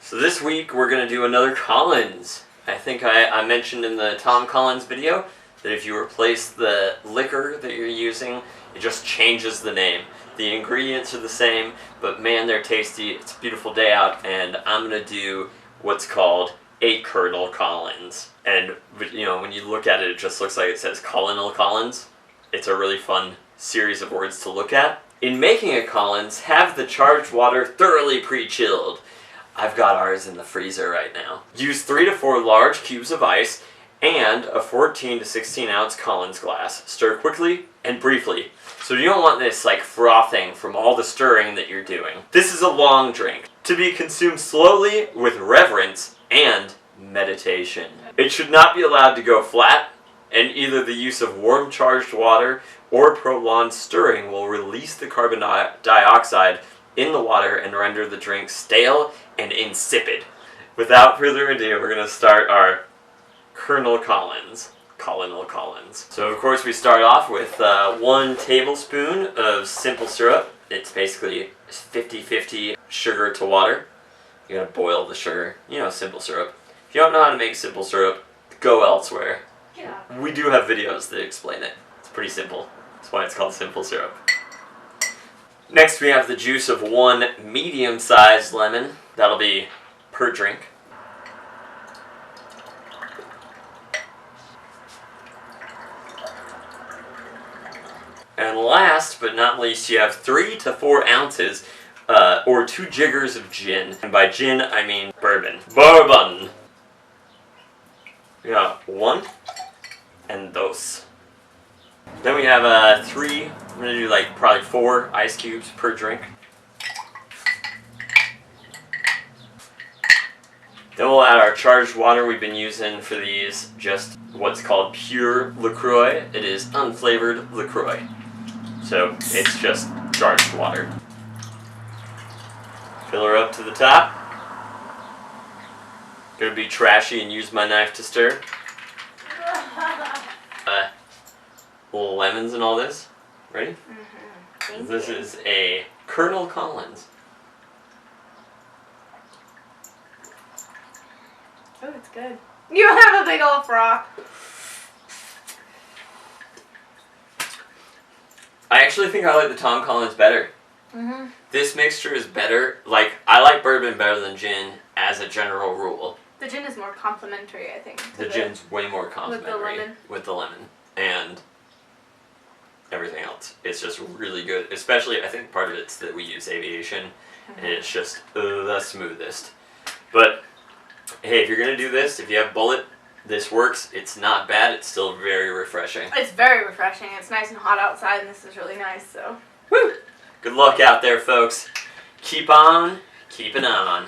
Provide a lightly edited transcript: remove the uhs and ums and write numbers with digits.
So this week we're going to do another Collins. I think I mentioned in the Tom Collins video that if you replace the liquor that you're using, it just changes the name. The ingredients are the same, but man, they're tasty. It's a beautiful day out, and I'm going to do what's called a Colonel Collins. And you know, when you look at it, it just looks like it says Colonel Collins. It's a really fun series of words to look at. In making a Collins, have the charged water thoroughly pre-chilled. I've got ours in the freezer right now. Use 3 to 4 large cubes of ice and a 14 to 16 ounce Collins glass. Stir quickly and briefly. So you don't want this like frothing from all the stirring that you're doing. This is a long drink, to be consumed slowly with reverence and meditation. It should not be allowed to go flat, and either the use of warm charged water or prolonged stirring will release the carbon dioxide in the water and render the drink stale and insipid. Without further ado, we're going to start our Colonel Collins. Colonel Collins. So of course we start off with 1 tablespoon of simple syrup. It's basically 50-50 sugar to water. You gotta boil the sugar. You know, simple syrup. If you don't know how to make simple syrup, go elsewhere. Yeah. We do have videos that explain it. It's pretty simple. That's why it's called simple syrup. Next we have the juice of 1 medium-sized lemon. That'll be per drink. And last but not least, you have 3 to 4 ounces or 2 jiggers of gin. And by gin, I mean bourbon. Bourbon! We got 1 and dos. Then we have 3, I'm going to do like probably 4 ice cubes per drink. Then we'll add our charged water. We've been using for these just what's called pure LaCroix. It is unflavored LaCroix. So it's just charged water. Fill her up to the top. Gonna be trashy and use my knife to stir. Little lemons and all this. Ready? Mm-hmm. This is a Colonel Collins. Oh, it's good. You have a big old froth. I actually think I like the Tom Collins better. Mm-hmm. This mixture is better. Like, I like bourbon better than gin as a general rule. The gin is more complimentary, I think. The gin's way more complimentary with the lemon and everything else. It's just really good. Especially, I think part of it's that we use aviation, and it's just the smoothest. But hey, if you're gonna do this, if you have bullet, this works. It's not bad. It's still very refreshing. It's very refreshing. It's nice and hot outside, and this is really nice. So, woo! Good luck out there, folks. Keep on keeping on.